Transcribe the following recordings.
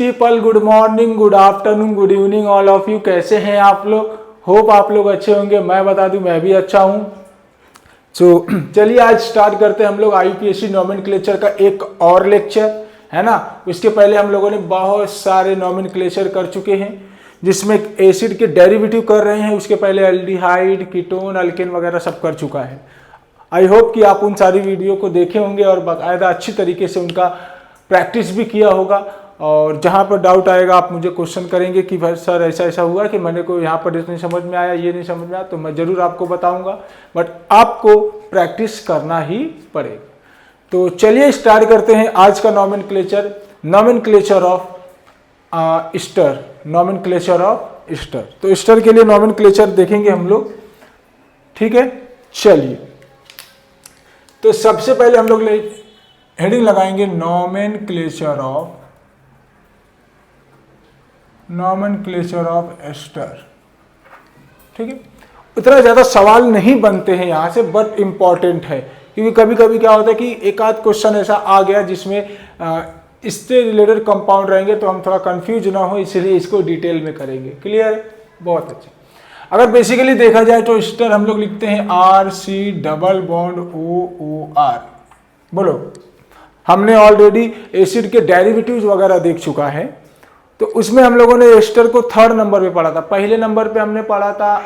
People, good morning, good afternoon, good evening all of you. कैसे हैं आप लोग? होप आप लोग अच्छे होंगे। मैं बता दूं मैं भी अच्छा हूं। चलिए आज स्टार्ट करते हैं हम लोग आईयूपीएससी नोमेनक्लेचर का एक और लेक्चर, है ना। उसके पहले हम लोगों ने बहुत सारे नोमेनक्लेचर कर चुके हैं, जिसमें एसिड के डेरिवेटिव कर रहे हैं। उसके पहले एल्डिहाइड, कीटोन, अल्केन वगैरह सब कर चुका है। आई होप कि आप उन सारी वीडियो को देखे होंगे और बाकायदा अच्छी तरीके से उनका प्रैक्टिस भी किया होगा। और जहाँ पर डाउट आएगा आप मुझे क्वेश्चन करेंगे कि भाई सर ऐसा ऐसा हुआ कि मैंने को यहाँ पर नहीं समझ में आया, ये नहीं समझ में आया, तो मैं ज़रूर आपको बताऊंगा। बट आपको प्रैक्टिस करना ही पड़ेगा। तो चलिए स्टार्ट करते हैं आज का nomenclature, nomenclature of ester, nomenclature of ester. तो स्टर के लिए नोमेनक्लेचर देखेंगे हम लोग, ठीक है। चलिए तो सबसे पहले हम लोग हेडिंग लगाएंगे नोमेनक्लेचर ऑफ एस्टर, ठीक है। उतना ज्यादा सवाल नहीं बनते हैं यहां से, बट इंपॉर्टेंट है, क्योंकि कभी कभी क्या होता है कि एक आध क्वेश्चन ऐसा आ गया जिसमें इससे रिलेटेड कंपाउंड रहेंगे, तो हम थोड़ा कंफ्यूज ना हो, इसलिए इसको डिटेल में करेंगे। क्लियर है? बहुत अच्छा। अगर बेसिकली देखा जाए तो एस्टर हम लोग लिखते हैं RC डबल बॉन्ड OOR। बोलो, हमने ऑलरेडी एसिड के डेरिवेटिव्स वगैरह देख चुका है, तो उसमें हम लोगों ने एस्टर को थर्ड नंबर पे पढ़ा था। पहले नंबर पे हमने पढ़ा था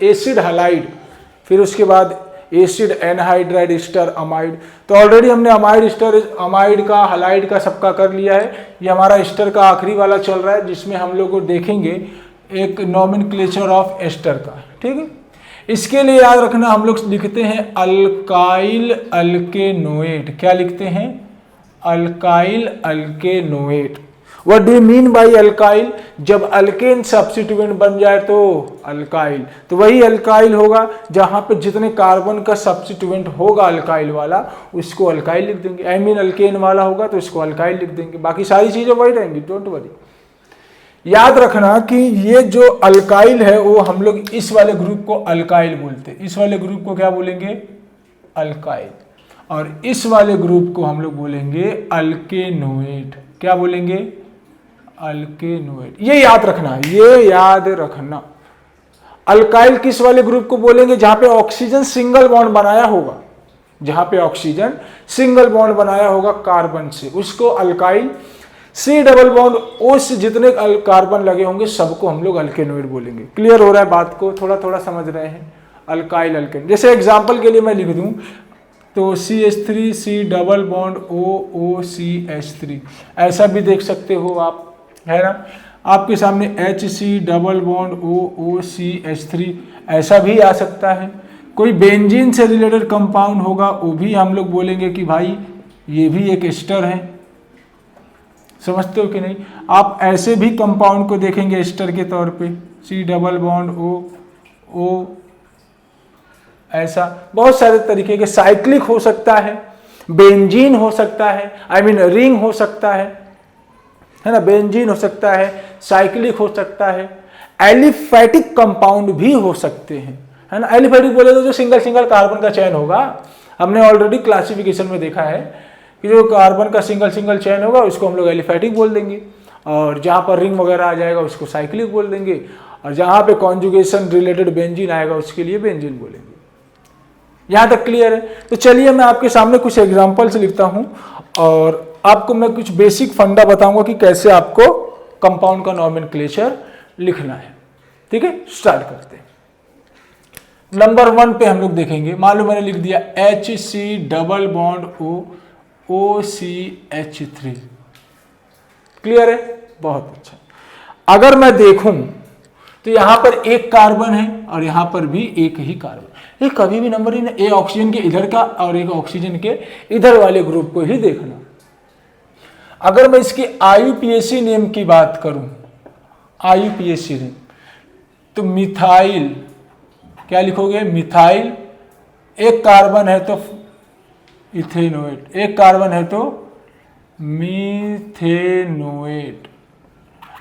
एसिड हलाइड, फिर उसके बाद एसिड एनहाइड्राइड, एस्टर अमाइड। तो ऑलरेडी हमने अमाइड, एस्टर, अमाइड का, हलाइड का सबका कर लिया है। ये हमारा एस्टर का आखिरी वाला चल रहा है, जिसमें हम लोग को देखेंगे एक नोमेनक्लेचर ऑफ एस्टर का, ठीक है। इसके लिए याद रखना हम लोग लिखते हैं अल्काइल अल्केनोएट। क्या लिखते हैं? Alkyl alkanoate. What do you mean by alkyl? जब अल्केन सब्स्टिट्यूएंट बन जाए तो अल्काइल, तो वही अल्काइल होगा जहां पे जितने कार्बन का सब्स्टिट्यूएंट होगा अल्काइल वाला, उसको अल्काइल लिख देंगे। आई मीन अल्केन वाला होगा तो उसको अल्काइल लिख देंगे। बाकी सारी चीजें वही रहेंगी, डोंट वरी। याद रखना कि ये जो अल्काइल है वो हम लोग इस वाले ग्रुप को अल्काइल बोलते हैं। इस वाले ग्रुप को क्या बोलेंगे? अल्काइल। और इस वाले ग्रुप को हम लोग बोलेंगे अल्केनोएट। क्या बोलेंगे? अल्केनोएट। ये याद रखना, ये याद रखना। अल्काइल किस वाले ग्रुप को बोलेंगे? जहां पे ऑक्सीजन सिंगल बॉन्ड बनाया होगा, जहां पे ऑक्सीजन सिंगल बॉन्ड बनाया होगा कार्बन से, उसको alkyl. C double bond O से जितने कार्बन लगे होंगे सबको हम लोग अल्केनोइड बोलेंगे। क्लियर हो रहा है बात को? थोड़ा थोड़ा समझ रहे हैं? Alkyl alkane. जैसे एग्जांपल के लिए मैं लिख दूं तो CH3 C double bond OOCH3, ऐसा भी देख सकते हो आप, है ना। आपके सामने HC डबल बॉन्ड OOCH3, ऐसा भी आ सकता है। कोई बेंजीन से रिलेटेड कंपाउंड होगा, वो भी हम लोग बोलेंगे कि भाई ये भी एक एस्टर है। समझते हो कि नहीं? आप ऐसे भी कंपाउंड को देखेंगे एस्टर के तौर पे, C डबल बॉन्ड O, ऐसा बहुत सारे तरीके के। साइक्लिक हो सकता है, बेंजीन हो सकता है, आई मीन रिंग हो सकता है ना। बेंजीन हो सकता है, साइक्लिक हो सकता है, एलिफैटिक कंपाउंड भी हो सकते हैं, है ना। एलिफैटिक बोले तो जो सिंगल सिंगल कार्बन का चेन होगा, हमने ऑलरेडी क्लासिफिकेशन में देखा है कि जो कार्बन का सिंगल सिंगल चेन होगा उसको हम लोग एलिफैटिक बोल देंगे, और जहाँ पर रिंग वगैरह आ जाएगा उसको साइक्लिक बोल देंगे, और जहाँ पे कॉन्जुगेशन रिलेटेड बेंजीन आएगा उसके लिए बेंजीन बोलेंगे। यहाँ तक क्लियर है? तो चलिए मैं आपके सामने कुछ एग्जाम्पल्स लिखता हूँ और आपको मैं कुछ बेसिक फंडा बताऊंगा कि कैसे आपको कंपाउंड का नोमेनक्लेचर लिखना है, ठीक है। स्टार्ट करते हैं। नंबर 1 पे हम लोग देखेंगे, मान लो मैंने लिख दिया HC double bond OCH3। Clear है? बहुत अच्छा। अगर मैं देखूं तो यहां पर एक कार्बन है और यहां पर भी एक ही कार्बन। ये कभी भी नंबर ही नहीं, एक ऑक्सीजन के इधर का और एक ऑक्सीजन के इधर वाले ग्रुप को ही देखना। अगर मैं इसकी आईयूपीएसी नेम की बात करूं, आईयूपीएसी नेम, तो मिथाइल, क्या लिखोगे? मिथाइल। एक कार्बन है तो इथेनोएट, एक कार्बन है तो मीथेनोएट।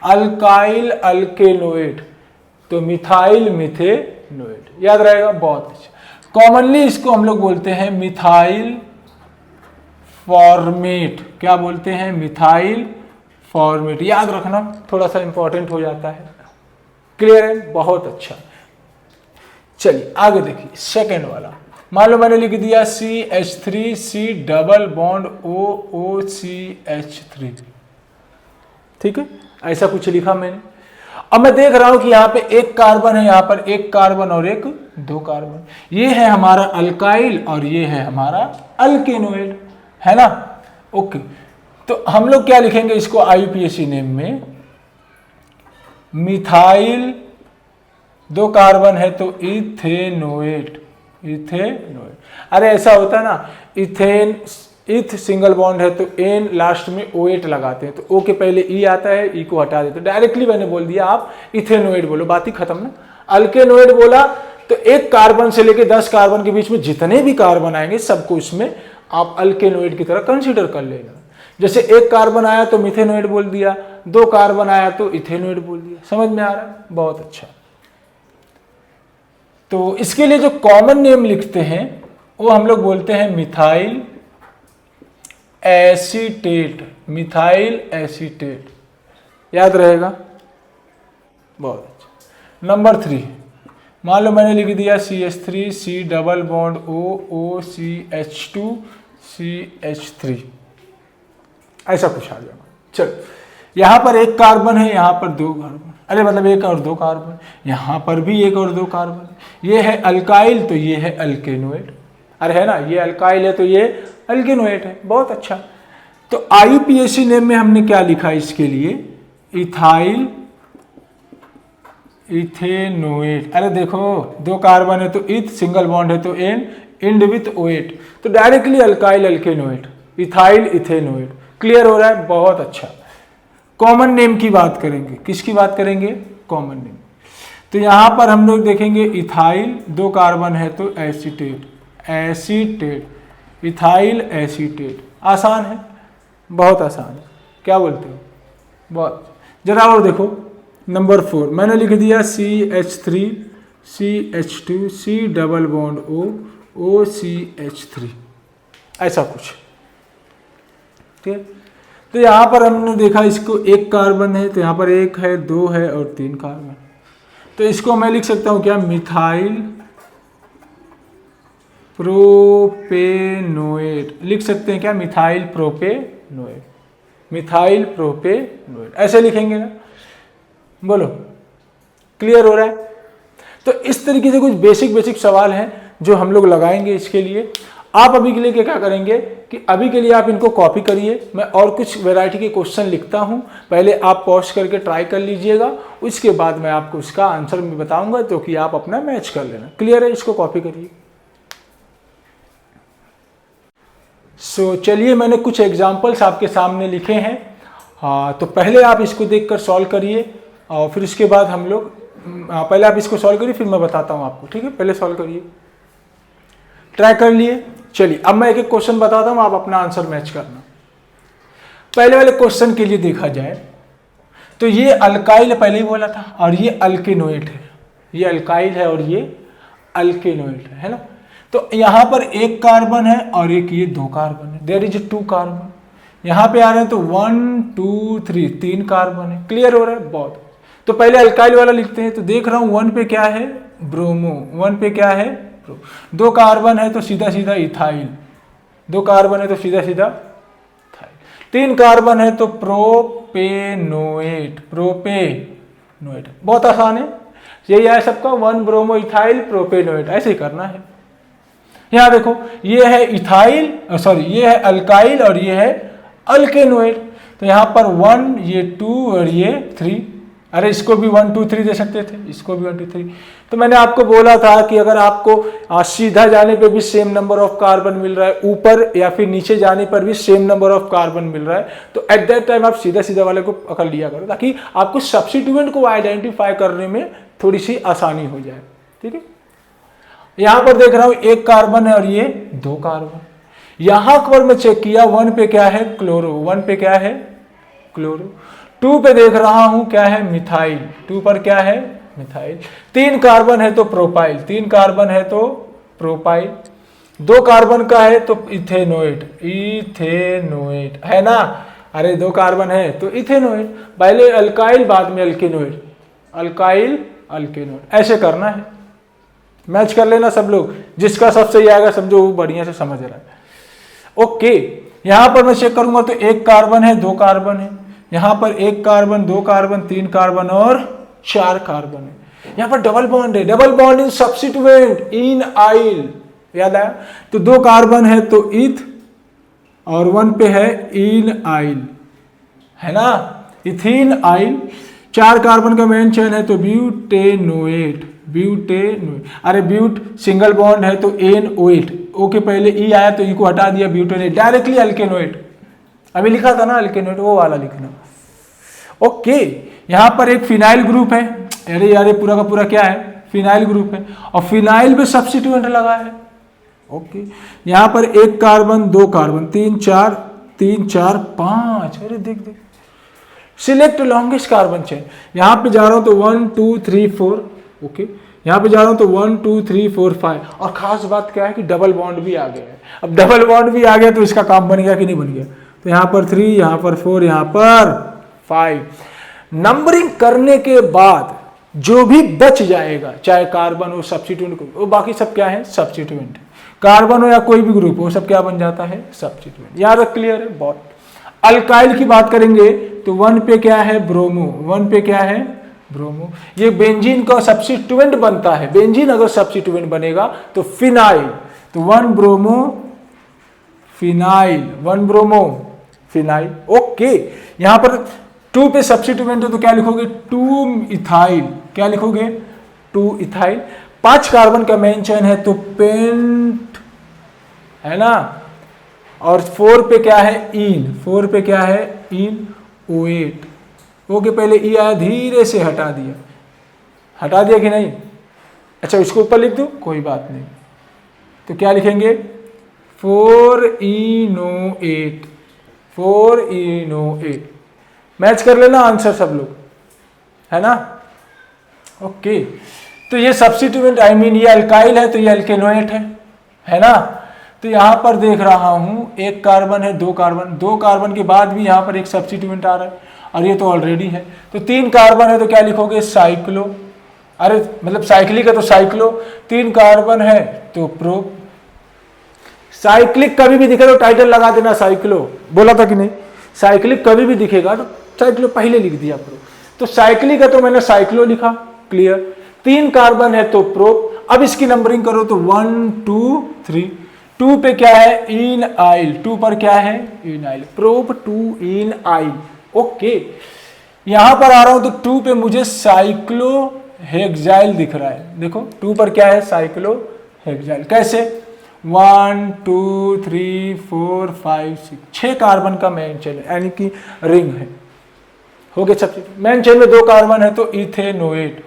अल्काइल अल्केनोएट तो मिथाइल मिथेनोएट। याद रहेगा? बहुत अच्छा। कॉमनली इसको हम लोग बोलते हैं मिथाइल फॉर्मेट। क्या बोलते हैं? मिथाइल फॉर्मेट याद रखना थोड़ा सा इंपॉर्टेंट हो जाता है। क्लियर है, बहुत अच्छा। चलिए आगे देखिए सेकंड वाला, मान लो मैंने लिख दिया CH3 C double bond OOCH3, ठीक है, ऐसा कुछ लिखा मैंने। अब मैं देख रहा हूं कि यहाँ पे एक कार्बन है, यहाँ पर एक कार्बन और एक दो कार्बन, ये है हमारा अल्काइल और ये है हमारा अल्केनोइड, है ना। ओके, तो हम लोग क्या लिखेंगे इसको IUPAC नेम में, मिथाइल, दो कार्बन है तो इथेनोएट, इथेनोएट। अरे ऐसा होता है ना, इथेन, इथ सिंगल बॉन्ड है तो एन लास्ट में OH लगाते हैं, तो O के पहले E आता है, E को हटा देते, डायरेक्टली मैंने बोल दिया आप इथेनोएट बोलो, बात ही खत्म ना। अल्केनोएट बोला तो एक कार्बन से लेके 10 कार्बन के बीच में जितने भी कार्बन आएंगे सबको इसमें आप अल्केनोएट की तरह कंसिडर कर लेना। जैसे एक कार्बन आया तो मिथेनोएट बोल दिया, दो कार्बन आया तो इथेनोएट बोल दिया। समझ में आ रहा है, बहुत अच्छा। तो इसके लिए जो कॉमन नेम लिखते हैं वो हम लोग बोलते हैं मिथाइल एसीटेट, मिथाइल एसीटेट, याद रहेगा, बहुत अच्छा। नंबर 3, मान लो मैंने लिख दिया CH3 C double bond OOCH2 CH3, ऐसा कुछ आ जाएगा। चलो, यहां पर एक कार्बन है, यहां पर दो कार्बन, अरे मतलब एक और दो कार्बन, यहां पर भी एक और दो कार्बन, ये है अल्काइल तो ये है अल्केनोएट, अरे है ना, ये अल्काइल है तो ये अल्केनोएट है, बहुत अच्छा। तो IUPAC नेम में हमने क्या लिखा इसके लिए, इथाइल इथेनोएट। अरे देखो दो कार्बन है तो इथ, सिंगल बॉन्ड है तो एन, इंड विथ OH, तो directly alkyl alkanoate, ethyl ethanoate. Clear हो रहा है, बहुत अच्छा। कॉमन नेम की बात करेंगे, किसकी बात करेंगे, कॉमन नेम। तो यहां पर हम लोग देखेंगे इथाइल, दो कार्बन है तो एसीटेट, एसीटेट, इथाइल एसीटेट। आसान है, बहुत आसान है, क्या बोलते हो, बहुत। जरा और देखो नंबर 4, मैंने लिख दिया CH3 CH2 C double bond OOCH3, ऐसा कुछ, ठीक है। तो यहाँ पर हमने देखा इसको एक कार्बन है तो यहाँ पर एक है, दो है और तीन कार्बन, तो इसको मैं लिख सकता हूँ क्या, मिथाइल प्रोपेनोएट, लिख सकते हैं क्या, मिथाइल प्रोपेनोएट, मिथाइल प्रोपेनोएट, ऐसे लिखेंगे ना, बोलो क्लियर हो रहा है। तो इस तरीके से कुछ बेसिक सवाल हैं जो हम लोग लगाएंगे इसके लिए। आप अभी के लिए क्या करेंगे कि अभी के लिए आप इनको कॉपी करिए, मैं और कुछ वैरायटी के क्वेश्चन लिखता हूं, पहले आप पॉज करके ट्राई कर लीजिएगा, उसके बाद मैं आपको उसका आंसर भी बताऊंगा तो कि आप अपना मैच कर लेना। क्लियर है, इसको कॉपी करिए। सो चलिए, मैंने कुछ एग्जाम्पल्स आपके सामने लिखे हैं, तो पहले आप इसको देखकर सॉल्व करिए और फिर उसके बाद हम लोग, पहले आप इसको सॉल्व करिए फिर मैं बताता हूं आपको, ठीक है। पहले सॉल्व करिए, ट्राई कर लिए। चलिए अब मैं एक एक क्वेश्चन बताता हूं, आप अपना आंसर मैच करना। पहले वाले क्वेश्चन के लिए देखा जाए तो ये अल्काइल पहले ही बोला था और ये अल्केनोएट है, ये अल्काइल है और ये अल्केनोएट है ना। तो यहां पर एक कार्बन है और एक ये दो कार्बन है, देयर इज 2 कार्बन। यहां पे आ रहे हैं तो 1 2 3, 3 कार्बन है। क्लियर हो रहा है, बहुत। तो पहले अल्काइल वाला लिखते हैं, तो देख रहा हूं 1 पे क्या है, ब्रोमो, 1 पे क्या है, दो कार्बन है तो सीधा सीधा इथाइल, दो कार्बन है तो सीधा सीधा इथाइल, 3 कार्बन है तो प्रोपेनोएट, प्रोपेनोएट। बहुत आसान है, यही है सबका, 1 ब्रोमो इथाइल प्रोपेनोएट, ऐसे ही करना है। यहां देखो ये है इथाइल, सॉरी ये है अल्काइल और ये है अल्केनोएट, तो यहां पर 1, ये 2 और ये 3। अरे इसको भी 1 2 3 दे सकते थे, इसको भी 1 2 3। तो मैंने आपको बोला था कि अगर आपको सीधा जाने पे भी सेम नंबर ऑफ कार्बन मिल रहा है, ऊपर या फिर नीचे जाने पर भी सेम नंबर ऑफ कार्बन मिल रहा है, तो एट दैट टाइम आप सीधा सीधा वाले को पकड़ लिया करो, ताकि आपको सब्स्टिट्यूएंट को आइडेंटिफाई करने में थोड़ी सी आसानी हो जाए, ठीक है। यहां पर देख रहा हूं एक कार्बन है और ये 2 कार्बन। यहां पर मैं चेक किया, 1 पे क्या है, क्लोरो, 1 पे क्या है, क्लोरो। 2 पे देख रहा हूं क्या है, मिथाइल, 2 पर क्या है, मिथाइल। 3 कार्बन है तो प्रोपाइल, 3 कार्बन है तो प्रोपाइल। 2 कार्बन का है तो इथेनोएट, इथेनोएट है ना। अरे 2 कार्बन है तो इथेनोइड, पहले अल्काइल बाद में अल्केनोइड, अल्काइल अल्केनोइड, ऐसे करना है। मैच कर लेना सब लोग, जिसका सब सही आएगा समझो वो बढ़िया से समझ रहा है। ओके, यहां पर मैं चेक करूंगा तो 1 कार्बन है, 2 कार्बन है, यहां पर 1 कार्बन, 2 कार्बन, 3 कार्बन और 4 कार्बन है। यहां पर डबल बॉन्ड है, डबल बॉन्ड इन सब्स्टिट्यूएंट इन आइल, याद आया? तो 2 कार्बन है तो इथ और 1 पे है इन आइल, है ना, इथिन आइल। 4 कार्बन का मेन चेन है तो ब्यूटेनोएट, ब्यूटेनोएट। अरे ब्यूट सिंगल बॉन्ड है तो एनओएट, ओ के पहले ई आया तो ई को हटा दिया, ब्यूटेनेट, डायरेक्टली अल्केनोएट। अभी लिखा था ना अल्केनोएट, वो वाला लिखना। ओके, यहां पर एक फिनाइल ग्रुप है, अरे यार ये पूरा का पूरा क्या है, फिनाइल ग्रुप है, और फिनाइल पे सब्स्टिट्यूएंट लगा है। ओके, यहां पर 1 कार्बन, 2 कार्बन, 3 4, 3 4 5, अरे देख देख, सिलेक्ट लॉन्गेस्ट कार्बन चेन। यहां पे जा रहा हूं तो 1 2 3 4, ओके, यहां पे जा रहा हूं तो 1 2 3 4 5, और खास बात क्या है कि डबल बॉन्ड भी आ गया है। अब डबल बॉन्ड भी आ गया तो इसका काम बन गया कि नहीं बन गया? तो यहां पर 3, यहां पर 4, यहां पर 5। नंबरिंग करने के बाद जो भी बच जाएगा, चाहे कार्बन हो, सब्स्टिट्यूएंट हो, वो बाकी सब क्या है, सब्स्टिट्यूएंट। कार्बन हो या कोई भी ग्रुप हो, सब क्या बन जाता है, सब्स्टिट्यूएंट। याद रख, क्लियर है? बहुत। अल्काइल की बात करेंगे तो 1 पे क्या है, ब्रोमो, 1 पे क्या है, ब्रोमो। ये बेंजीन का सब्स्टिट्यूएंट बनता है, बेंजीन अगर सब्स्टिट्यूएंट बनेगा तो फिनाइल, तो 1 bromo phenyl, 1 bromo phenyl. Okay, यहां पर 2 पे सब्स्टिट्यूएंट हो तो क्या लिखोगे, 2 इथाइल, क्या लिखोगे, 2 इथाइल। 5 कार्बन का मेन चेन है तो पेंट, है ना, और 4 पे क्या है, इन, 4 पे क्या है, इन ओएट। ओके, पहले ई आया, धीरे से हटा दिया, हटा दिया कि नहीं? अच्छा, इसको ऊपर लिख दो, कोई बात नहीं। तो क्या लिखेंगे, 4 इनोएट, 4 इनोएट। मैच कर लेना आंसर सब लोग, है ना? ओके, तो ये सब्स्टिट्यूएंट, आई मीन ये अल्काइल है तो ये अल्केनोएट है ना? तो यहां पर देख रहा हूं 1 कार्बन है, 2 कार्बन, 2 कार्बन के बाद भी यहां पर एक सब्स्टिट्यूएंट आ रहा है, और ये तो ऑलरेडी है। तो 3 कार्बन है तो क्या लिखोगे, साइक्लो, अरे मतलब साइक्लिक है तो साइक्लो। 3 कार्बन है तो प्रो। साइक्लिक कभी भी दिखे तो टाइटल लगा देना साइक्लो, बोला था कि नहीं? साइक्लिक कभी भी दिखेगा तो साइक्लो पहले लिख दिया प्रो। तो साइक्लिक है तो मैंने साइक्लो लिखा, क्लियर। 3 कार्बन है तो प्रो। अब इसकी नंबरिंग करो तो 1 2 3। 2 पे क्या है, इन आइल, 2 पर क्या है, इन आइल, प्रोप 2 इन आइल। ओके, यहां पर आ रहा हूं तो 2 पे मुझे साइक्लो हेक्साइल दिख रहा है, देखो 2 पर क्या है, साइक्लो हेक्साइल। कैसे, 1 2 3 4 5 6, 6 कार्बन का मेन चेन है, यानी कि रिंग है। हो गया सब। मेन चेन में 2 कार्बन है तो इथेनोएट,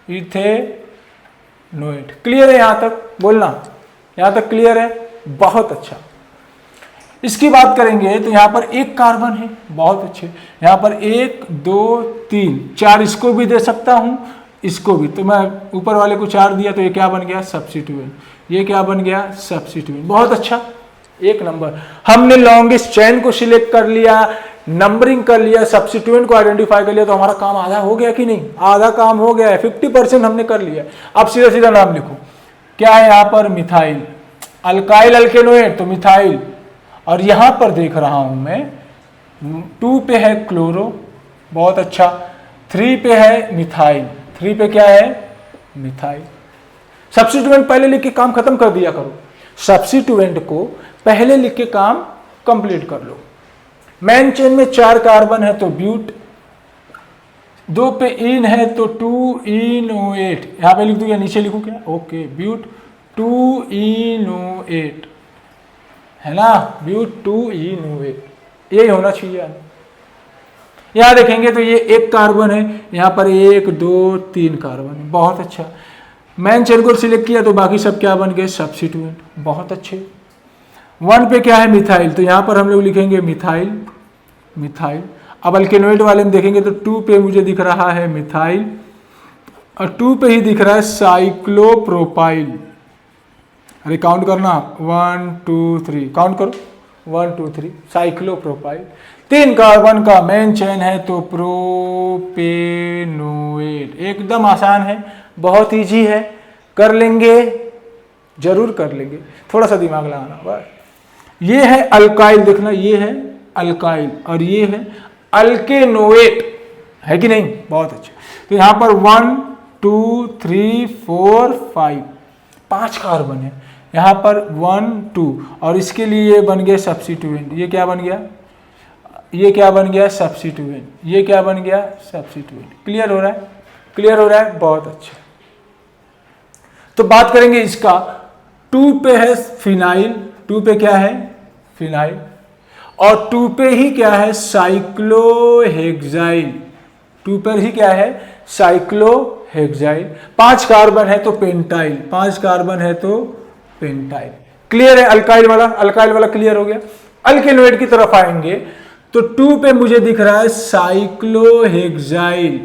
इथेनोएट। क्लियर है यहां तक? बोलना, यहां तक क्लियर है? बहुत अच्छा। इसकी बात करेंगे तो यहां पर 1 कार्बन है, बहुत अच्छे। यहां पर 1 2 3 4, इसको भी दे सकता हूं, इसको भी। तो मैं ऊपर वाले को 4 दिया तो ये क्या बन गया, सब्स्टिट्यूएंट। ये क्या बन गया, सब्स्टिट्यूएंट। बहुत अच्छा, 1 नंबर। हमने लॉन्गेस्ट चेन को सिलेक्ट कर लिया, नंबरिंग कर लिया, सब्स्टिट्यूएंट को आइडेंटिफाई कर लिया, तो हमारा काम आधा हो गया कि नहीं? आधा काम हो गया है, 50% हमने कर लिया। अब सीधा सीधा नाम लिखो, क्या है यहाँ पर, मिथाइल। अल्काइल अल्केनोएट तो मिथाइल। और यहां पर देख रहा हूं मैं 2 पे है क्लोरो, बहुत अच्छा। 3 पे है मिथाइल, 3 पे क्या है, मिथाइल। सब्स्टिट्यूएंट पहले लिख के काम खत्म कर दिया करो, सब्स्टिट्यूएंट को पहले लिख के काम कंप्लीट कर लो। मेन चेन में 4 कार्बन है तो ब्यूट, 2 पे इन है तो 2 इनोएट। यहां पे लिख दूं या नीचे लिखूं क्या, ओके, ब्यूट 2 इनोएट, है ना, ब्यूट 2 इनोएट, यही होना चाहिए। यहां देखेंगे तो ये 1 कार्बन है, यहां पर 1 2 3 कार्बन है, बहुत अच्छा। मेन चेन को सिलेक्ट किया तो बाकी सब क्या बन गए, सब्स्टिट्यूएंट, बहुत अच्छे। 1 पे क्या है, मिथाइल, तो यहां पर हम लोग लिखेंगे मिथाइल, मिथाइल। अब अल्केनोइड वाले में देखेंगे तो 2 पे मुझे दिख रहा है मिथाइल, और 2 पे ही दिख रहा है साइक्लोप्रोपाइल। अरे काउंट करना, 1 2 3, काउंट करो, 1 2 3, साइक्लोप्रोपाइल। 3 कार्बन का मेन चेन है तो प्रोपेनोएट। एकदम आसान है, बहुत इजी है, कर लेंगे, जरूर कर लेंगे, थोड़ा सा दिमाग लगाना बस। ये है अल्काइल, देखना ये है अल्काइल और ये है अल्केनोएट, है कि नहीं? बहुत अच्छा। तो यहां पर 1 2 3 4 5 कार्बन है, यहां पर 1 2 और इसके लिए ये बन गया सब्स्टिट्यूएंट। ये क्या बन गया? ये क्या बन गया? सब्स्टिट्यूएंट। ये क्या बन गया? सब्स्टिट्यूएंट। क्लियर हो रहा है? क्लियर हो रहा है? बहुत अच्छा। तो बात करेंगे इसका। 2 पे है फिनाइल, 2 पे क्या है? फिनाइल। और 2 पे ही क्या है? साइक्लोहेक्साइल। 2 पर ही क्या है? साइक्लोहेक्साइल। 5 कार्बन है तो पेंटाइल, 5 कार्बन है तो पेंटाइल। क्लियर है? अल्काइल वाला क्लियर हो गया। अल्केनोएट की तरफ आएंगे तो 2 पे मुझे दिख रहा है साइक्लोहेक्साइल।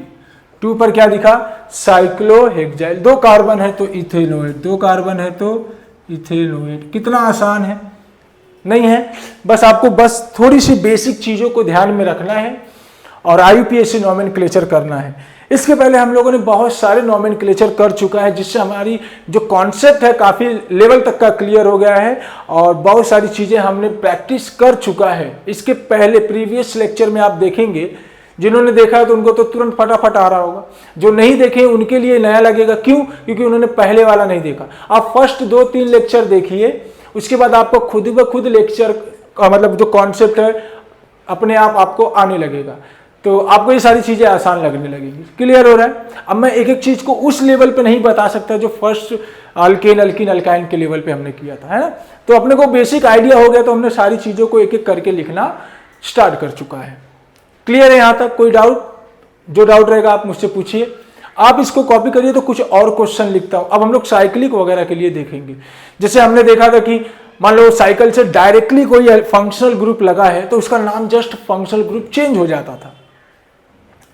2 पर क्या दिखा? साइक्लोहेक्साइल। 2 कार्बन है तो इथेनोएट, 2 कार्बन है तो इथेनोएट। कितना आसान है, नहीं है? बस आपको बस थोड़ी सी बेसिक चीजों को ध्यान में रखना है और IUPAC नोमेनक्लेचर करना है। इसके पहले हम लोगों ने बहुत सारे नोमेनक्लेचर कर चुका है, जिससे हमारी जो कॉन्सेप्ट है काफी लेवल तक का क्लियर हो गया है और बहुत सारी चीजें हमने प्रैक्टिस कर चुका है। इसके पहले प्रीवियस लेक्चर में आप देखेंगे, जिन्होंने देखा है तो उनको तो तुरंत फटाफट आ रहा होगा, जो नहीं देखे उनके लिए नया लगेगा। क्यों? क्योंकि उन्होंने पहले वाला नहीं देखा। आप फर्स्ट 2-3 लेक्चर देखिए, उसके बाद आपको खुद ब खुद लेक्चर का मतलब जो कॉन्सेप्ट है अपने आप आपको आने लगेगा, तो आपको ये सारी चीजें आसान लगने लगेगी। क्लियर हो रहा है? अब मैं एक एक चीज को उस लेवल पे नहीं बता सकता जो फर्स्ट अल्केन अल्कीन अल्काइन के लेवल पे हमने किया था, है ना? तो अपने को बेसिक आइडिया हो गया, तो हमने सारी चीजों को एक एक करके लिखना स्टार्ट कर चुका है। क्लियर है यहां तक? कोई डाउट? जो डाउट रहेगा आप मुझसे पूछिए। आप इसको कॉपी करिए तो कुछ और क्वेश्चन लिखता हूं। अब हम लोग साइक्लिक वगैरह के लिए देखेंगे। जैसे हमने देखा था कि मान लो साइकिल से डायरेक्टली कोई फंक्शनल ग्रुप लगा है तो उसका नाम जस्ट फंक्शनल ग्रुप चेंज हो जाता था,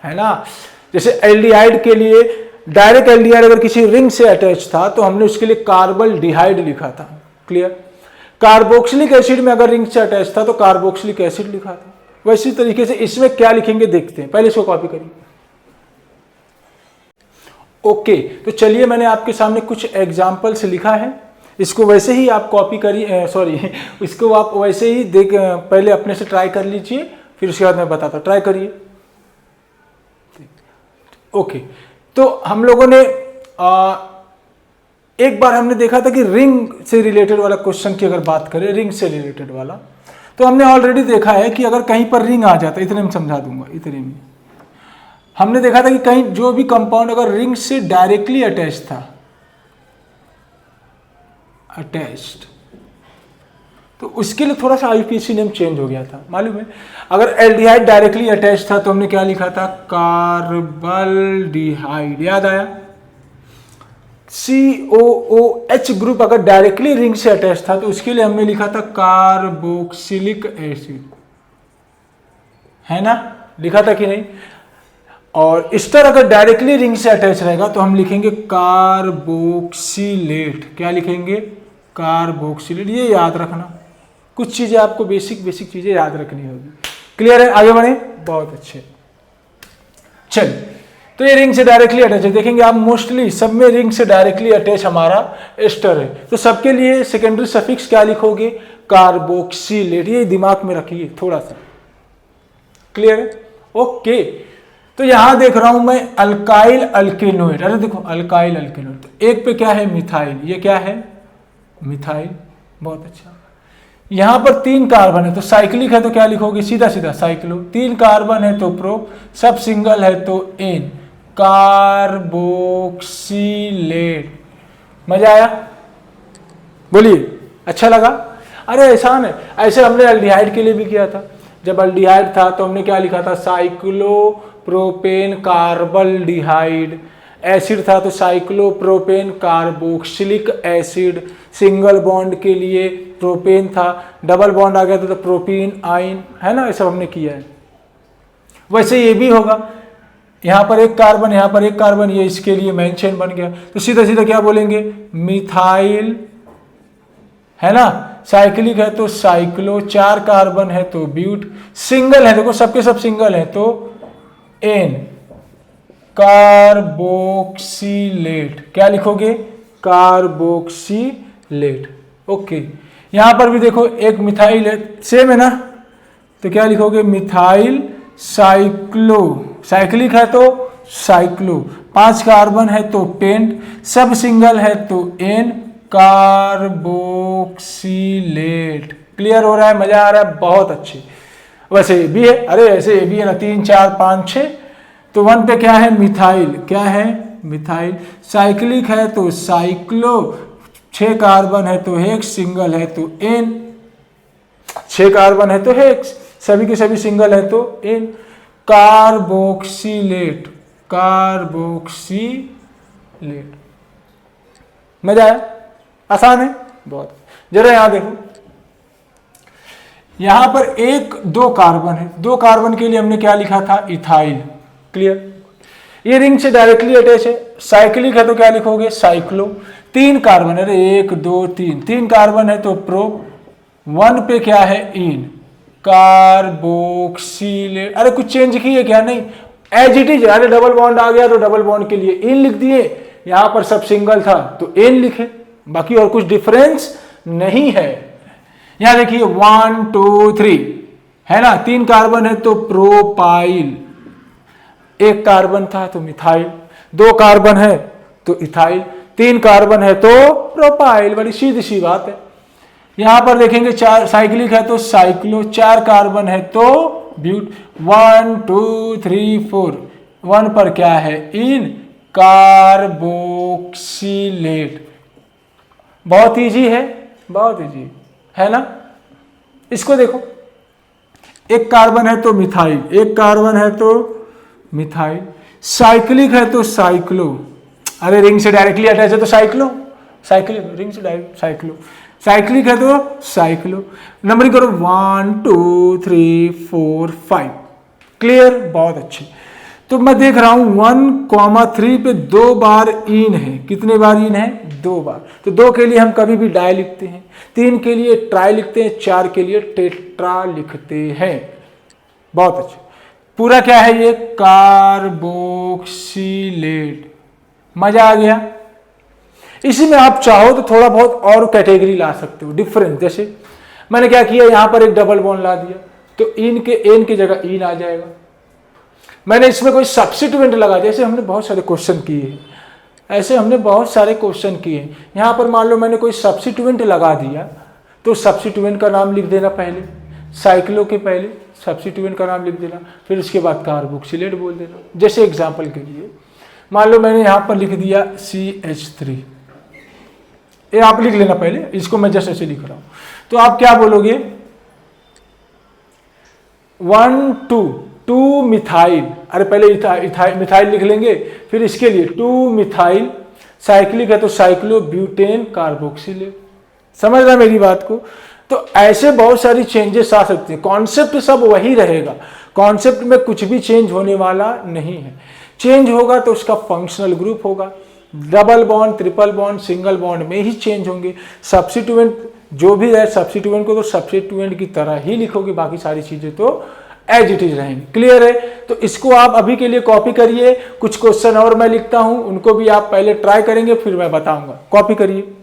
है ना? जैसे एल्डिहाइड के लिए डायरेक्ट एल्डिहाइड अगर किसी रिंग से अटैच था तो हमने उसके लिए कार्बल डिहाइड लिखा था। क्लियर? कार्बोक्सिलिक एसिड में अगर रिंग से अटैच था तो कार्बोक्सिलिक एसिड लिखा था। वैसी तरीके से इसमें क्या लिखेंगे देखते हैं, पहले इसको कॉपी करिए। ओके, तो चलिए मैंने आपके सामने कुछ एग्जाम्पल्स लिखा है, इसको वैसे ही आप कॉपी करिए, सॉरी इसको आप वैसे ही देख पहले अपने से ट्राई कर लीजिए, फिर उसके बाद मैं बताता, ट्राई करिए। ओके, तो हम लोगों ने एक बार हमने देखा था कि रिंग से रिलेटेड वाला क्वेश्चन की अगर बात करें, रिंग से रिलेटेड वाला, तो हमने ऑलरेडी देखा है कि अगर कहीं पर रिंग आ जाता है, इतने में समझा दूंगा, इतने में हमने देखा था कि कहीं जो भी कंपाउंड अगर रिंग से डायरेक्टली अटैच था, अटैच्ड, तो उसके लिए थोड़ा सा IUPAC नेम चेंज हो गया था, मालूम है? अगर एल्डिहाइड डायरेक्टली अटैच था तो हमने क्या लिखा था? कार्बल डिहाइड। याद आया? COOH ग्रुप अगर डायरेक्टली रिंग से अटैच था तो उसके लिए हमने लिखा था कार्बोक्सिलिक एसिड, है ना? लिखा था कि नहीं? और एस्टर अगर डायरेक्टली रिंग से अटैच रहेगा तो हम लिखेंगे कार्बोक्सिलेट। क्या लिखेंगे? कार्बोक्सिलेट। ये याद रखना, कुछ चीजें आपको बेसिक चीजें याद रखनी होगी। क्लियर है? आगे बढ़े? बहुत अच्छे। चलिए, तो ये रिंग से डायरेक्टली अटैच है, देखेंगे आप मोस्टली सब में रिंग से डायरेक्टली अटैच हमारा एस्टर है, तो सबके लिए सेकेंडरी सफिक्स क्या लिखोगे? कार्बोक्सिलेट। ये दिमाग में रखिए थोड़ा सा। क्लियर है? ओके, तो यहां देख रहा हूं मैं अल्काइल अल्केनोएट। अरे देखो, अल्काइल अल्केनोएट, तो एक पे क्या है? मिथाइल। ये क्या है? मिथाइल। बहुत अच्छा। यहां पर 3 कार्बन है तो साइक्लिक है, तो क्या लिखोगे? सीधा सीधा साइक्लो। 3 कार्बन है तो प्रो, सब सिंगल है तो एन, कार्बोक्सिलेट। मजा आया? बोलिए, अच्छा लगा? अरे आसान है। ऐसे हमने एल्डिहाइड के लिए भी किया था। जब एल्डिहाइड था तो हमने क्या लिखा था? Cyclopropane carpal डिहाइड। एसिड था तो cyclopropane carboxylic acid. Single bond के लिए प्रोपेन था, डबल बॉन्ड आ गया था तो प्रोपीन आइन, है ना? ये सब हमने किया है। वैसे ये भी होगा, यहां पर एक कार्बन, यहां पर एक कार्बन, ये इसके लिए मेन चेन बन गया, तो सीधा सीधा क्या बोलेंगे? मिथाइल, है ना? साइक्लिक है तो साइक्लो, 4 कार्बन है तो ब्यूट, सिंगल है देखो सबके सब सिंगल है तो एन कार्बोक्सिलेट। क्या लिखोगे? कार्बोक्सिलेट। ओके, यहां पर भी देखो एक मिथाइल है, सेम है ना, तो क्या लिखोगे? मिथाइल साइक्लो, साइक्लिक है तो साइक्लो, 5 कार्बन है तो पेंट, सब सिंगल है तो एन कार्बोक्सिलेट। क्लियर हो रहा है? मजा आ रहा है? बहुत अच्छे। वैसे ये भी है, अरे ऐसे ये भी है ना, 3 4 5 6, तो 1 पे क्या है? मिथाइल। क्या है? मिथाइल। साइक्लिक है तो साइक्लो, 6 कार्बन है तो हेक्स, सिंगल है तो एन, 6 कार्बन है तो हेक्स, सभी के सभी सिंगल है तो एन कार्बोक्सिलेट। कार्बोक्सिलेट। मजा आया? आसान है बहुत। जरा यहां देखो, यहां पर 1 2 कार्बन है, 2 कार्बन के लिए हमने क्या लिखा था? इथाइल। क्लियर? ये रिंग से डायरेक्टली अटैच है। साइक्लिक है तो क्या लिखोगे? साइक्लो। 3 कार्बन है, 1 2 3, 3 कार्बन है तो प्रो, 1 पे क्या है? इन कार्बोक्सिलेट। अरे कुछ चेंज किए क्या? नहीं, एज इट इज। अरे डबल बॉन्ड आ गया तो डबल बॉन्ड के लिए इन लिख दिए, यहां पर सब सिंगल था तो एन लिखे, बाकी और कुछ डिफरेंस नहीं है। यहां देखिए 1 2 3 है ना, 3 कार्बन है तो प्रोपाइल, 1 कार्बन था तो मिथाइल, 2 कार्बन है तो इथाइल, 3 कार्बन है तो प्रोपाइल। बड़ी सीधी सी बात है। यहां पर देखेंगे 4 साइक्लिक है तो साइक्लो, 4 कार्बन है तो ब्यूट, 1 2 3 4, 1 पर क्या है? इन कार्बोक्सिलेट। बहुत इजी है, बहुत इजी है ना। इसको देखो, 1 कार्बन है तो मिथाइल, 1 कार्बन है तो मिथाइल, साइक्लिक है तो साइक्लो, अरे रिंग से डायरेक्टली अटैच है तो साइक्लो, साइक्लिक रिंग से डायरेक्ट साइक्लो, साइक्लिक है तो साइक्लो। नंबरिंग करो 1 2 3 4 5। क्लियर? बहुत अच्छे। तो मैं देख रहा हूं 1,3 पे 2 बार इन है। कितने बार इन है? 2 बार। तो 2 के लिए हम कभी भी डाई लिखते हैं, 3 के लिए ट्राई लिखते हैं, 4 के लिए टेट्रा लिखते हैं। बहुत अच्छा। पूरा क्या है ये? कार्बोक्सिलेट। मजा आ गया? इसी में आप चाहो तो थोड़ा बहुत और कैटेगरी ला सकते हो, डिफरेंस। जैसे मैंने क्या किया, यहां पर एक डबल बॉन्ड ला दिया तो इन के एन की जगह इन आ जाएगा। मैंने इसमें कोई सब्स्टिट्यूएंट लगा दिया, जैसे हमने बहुत सारे क्वेश्चन किए हैं, ऐसे हमने बहुत सारे क्वेश्चन किए हैं। यहां पर मान लो मैंने कोई सब्स्टिट्यूएंट लगा दिया तो सब्स्टिट्यूएंट का नाम लिख देना पहले, साइक्लो के पहले सब्स्टिट्यूएंट का नाम लिख देना, फिर उसके बाद कार्बोक्सिलेट बोल देना। जैसे एग्जांपल के लिए मान लो मैंने यहां पर लिख दिया CH3, ये आप लिख लेना पहले, इसको मैं जैसे ऐसे लिख रहा हूं। तो आप क्या बोलोगे? 1 2 मिथाइल, अरे पहले मिथाइल लिख लेंगे, फिर इसके लिए 2 मिथाइल, साइक्लिक है तो साइक्लो ब्यूटेन कार्बोक्सिलेट। समझ रहा मेरी बात को? तो ऐसे बहुत सारी चेंजेस आ सकती हैं, कॉन्सेप्ट सब वही रहेगा, कॉन्सेप्ट में कुछ भी चेंज होने वाला नहीं है। चेंज होगा तो उसका फंक्शनल ग्रुप होगा, double bond, triple bond, single bond में ही चेंज होंगे। सब्स्टिट्यूएंट जो भी है, सब्स्टिट्यूएंट को तो सब्स्टिट्यूएंट की तरह ही लिखोगे, बाकी सारी चीजें तो एज इट इज रहेंगी। क्लियर है? तो इसको आप अभी के लिए कॉपी करिए, कुछ क्वेश्चन और मैं लिखता हूं, उनको भी आप पहले ट्राई करेंगे, फिर मैं बताऊंगा। कॉपी करिए।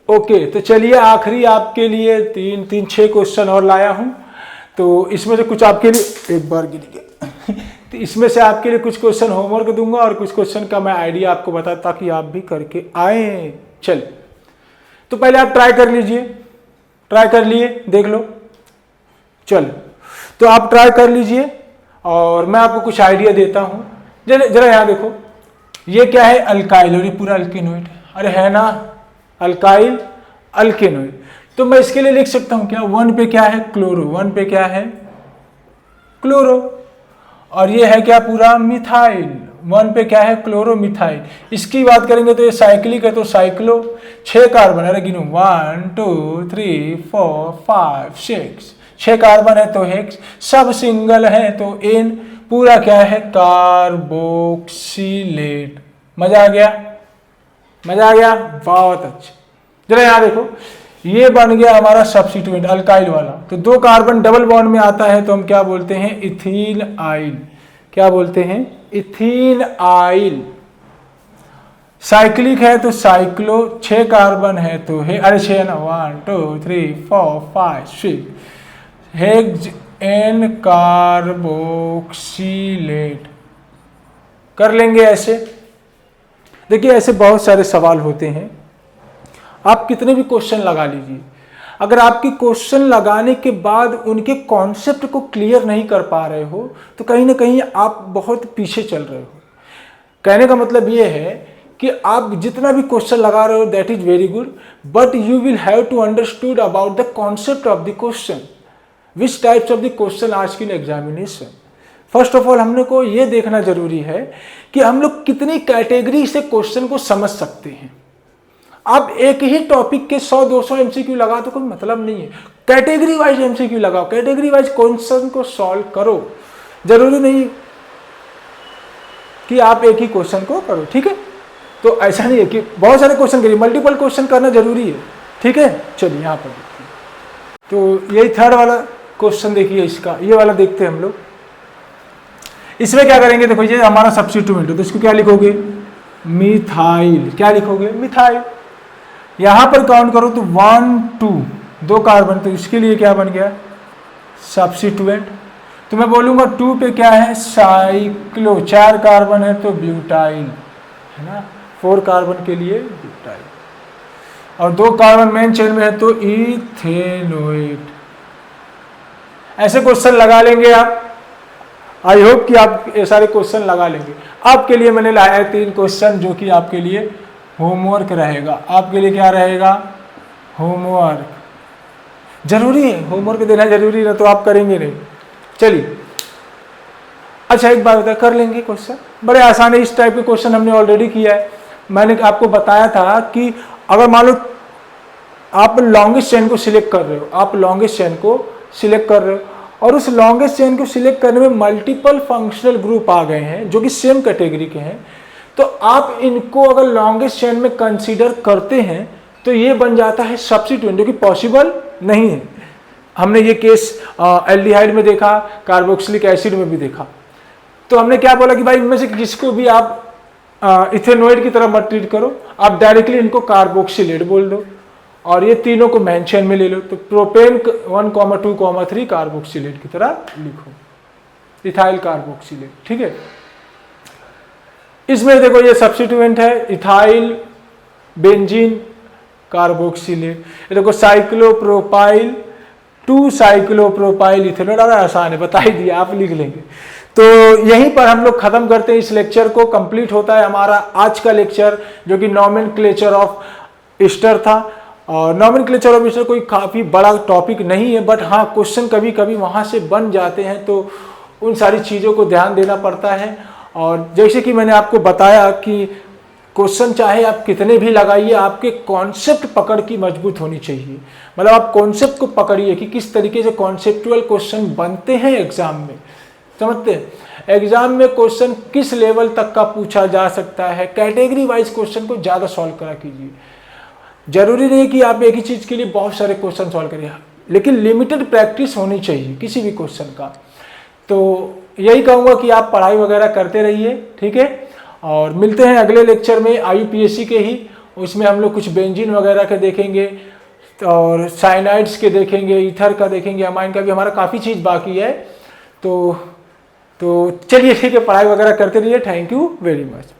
ओके, तो चलिए आखिरी आपके लिए 6 क्वेश्चन और लाया हूं। तो इसमें से कुछ आपके लिए, एक बार गिर गया तो इसमें से आपके लिए कुछ क्वेश्चन होमवर्क दूंगा और कुछ क्वेश्चन का मैं आइडिया आपको बता, ताकि आप भी करके आए। चल, तो पहले आप ट्राई कर लीजिए। ट्राई कर लिए? देख लो। चल, तो आप ट्राई कर लीजिए और मैं आपको कुछ आइडिया देता हूं। जरा यहां देखो, ये क्या है? अल्काइल, और ये पूरा अल्केनोइड, अरे है ना, अल्काइल अल्केनोइड। तो मैं इसके लिए लिख सकता हूं क्या? 1 पे क्या है? क्लोरो, 1 पे क्या है? क्लोरो। और ये है क्या? पूरा मिथाइल, 1 पे क्या है? Chloro methyl. इसकी बात करेंगे तो ये साइक्लिक है तो साइक्लो, 6 कार्बन, अरे गिनो 1 2 3 4 5 6, 6 कार्बन है तो हेक्स, सब सिंगल है तो एन, पूरा क्या है? कार्बोक्सिलेट। मजा आ गया? मजा आ गया? बहुत अच्छा। जरा यहाँ देखो, ये बन गया हमारा सब्स्टिट्यूएंट अल्काइल वाला। तो 2 कार्बन डबल बॉन्ड में आता है तो हम क्या बोलते हैं, इथीन आइल। क्या बोलते हैं, इथीन आइल। साइक्लिक है तो साइक्लो, 6 कार्बन है तो है, अरे 6 ना, 1 2 3 4 5 6, हेक्स एन कार्बोक्सिलेट। कर लेंगे ऐसे। देखिए ऐसे बहुत सारे सवाल होते हैं, आप कितने भी क्वेश्चन लगा लीजिए, अगर आपके क्वेश्चन लगाने के बाद उनके कॉन्सेप्ट को क्लियर नहीं कर पा रहे हो तो कहीं ना कहीं आप बहुत पीछे चल रहे हो। कहने का मतलब ये है कि आप जितना भी क्वेश्चन लगा रहे हो that is very good, but you will have to understood about the concept of the question, which types of the question asked in examination. First of all हमने को ये देखना जरूरी है कि हम लोग कितनी कैटेगरी से क्वेश्चन को समझ सकते हैं। आप एक ही टॉपिक के 100-200 एमसीक्यू लगा तो कोई मतलब नहीं है, कैटेगरी वाइज एमसीक्यू लगाओ, कैटेगरी वाइज क्वेश्चन को सॉल्व करो। जरूरी नहीं कि आप एक ही क्वेश्चन को करो, ठीक है। तो ऐसा नहीं है कि बहुत सारे क्वेश्चन करिए, मल्टीपल क्वेश्चन करना जरूरी है, ठीक है। चलिए यहाँ पर देखिए, तो यही थर्ड वाला क्वेश्चन देखिए, इसका ये वाला देखते हैं हम लोग। इसमें क्या करेंगे, देखो ये हमारा सब्स्टिट्यूएंट है तो इसको क्या लिखोगे, मिथाइल। क्या लिखोगे, मिथाइल। यहां पर काउंट करो तो 1 2 2 कार्बन, तो इसके लिए क्या बन गया, सब्स्टिट्यूएंट। तो मैं बोलूंगा 2 पे क्या है, साइक्लो, 4 कार्बन है तो ब्यूटाइल, है ना, 4 कार्बन के लिए ब्यूटाइल, और 2 कार्बन मेन चेन में है तो इथेनोएट। ऐसे क्वेश्चन लगा लेंगे आप। आई होप कि आप ये सारे क्वेश्चन लगा लेंगे। आपके लिए मैंने लाया है 3 क्वेश्चन जो कि आपके लिए होमवर्क रहेगा। आपके लिए क्या रहेगा, होमवर्क। जरूरी है, होमवर्क देना जरूरी है, तो आप करेंगे नहीं। चलिए अच्छा एक बात बता, कर लेंगे क्वेश्चन, बड़े आसान है। इस टाइप के क्वेश्चन हमने ऑलरेडी किया है। मैंने आपको बताया था कि अगर मान लो आप लॉन्गेस्ट चेन को सिलेक्ट कर रहे हो, आप लॉन्गेस्ट चेन को सिलेक्ट कर रहे हो और उस लॉन्गेस्ट चेन को सिलेक्ट करने में मल्टीपल फंक्शनल ग्रुप आ गए हैं जो कि सेम कैटेगरी के हैं, तो आप इनको अगर लॉन्गेस्ट चेन में कंसीडर करते हैं तो ये बन जाता है सब्स्टिट्यूएंट, जो कि पॉसिबल नहीं है। हमने ये केस एल्डिहाइड में देखा, कार्बोक्सिलिक एसिड में भी देखा। तो हमने क्या बोला कि भाई इनमें से किसको भी आप इथेनोइड की तरह मत ट्रीट करो, आप डायरेक्टली इनको कार्बोक्सिलेट बोल दो और ये तीनों को मेन चेन में ले लो। तो प्रोपेन 1,2,3 कार्बोक्सिलेट की तरह लिखो, इथाइल कार्बोक्सिलेट, ठीक है। इसमें देखो ये सब्स्टिट्यूएंट है, इथाइल बेंजीन कार्बोक्सिलेट। ये देखो साइक्लोप्रोपाइल 2 साइक्लोप्रोपाइल इथेनॉल। आसान है, बता ही दिया, आप लिख लेंगे। तो यहीं पर हम लोग खत्म करते हैं इस लेक्चर को। कंप्लीट होता है हमारा आज का लेक्चर जो कि नॉमेनक्लेचर ऑफ ईस्टर था। और नॉमेनक्लेचर ऑफ ईस्टर कोई काफ़ी बड़ा टॉपिक नहीं है, बट हाँ क्वेश्चन कभी कभी वहाँ से बन जाते हैं तो उन सारी चीज़ों को ध्यान देना पड़ता है। और जैसे कि मैंने आपको बताया कि क्वेश्चन चाहे आप कितने भी लगाइए, आपके कॉन्सेप्ट पकड़ की मजबूत होनी चाहिए। मतलब आप कॉन्सेप्ट को पकड़िए कि किस तरीके से कॉन्सेप्चुअल क्वेश्चन बनते हैं एग्जाम में, समझते हैं। एग्जाम में क्वेश्चन किस लेवल तक का पूछा जा सकता है, कैटेगरी वाइज क्वेश्चन को ज़्यादा सॉल्व करा कीजिए। जरूरी नहीं कि आप एक ही चीज़ के लिए बहुत सारे क्वेश्चन सॉल्व करिए, लेकिन लिमिटेड प्रैक्टिस होनी चाहिए किसी भी क्वेश्चन का। तो यही कहूँगा कि आप पढ़ाई वगैरह करते रहिए, ठीक है। और मिलते हैं अगले लेक्चर में IUPAC के ही, उसमें हम लोग कुछ बेंजीन वगैरह के देखेंगे और साइनाइड्स के देखेंगे, ईथर का देखेंगे, अमाइन का भी। हमारा काफ़ी चीज़ बाकी है। तो चलिए ठीक है, पढ़ाई वगैरह करते रहिए। Thank you very much.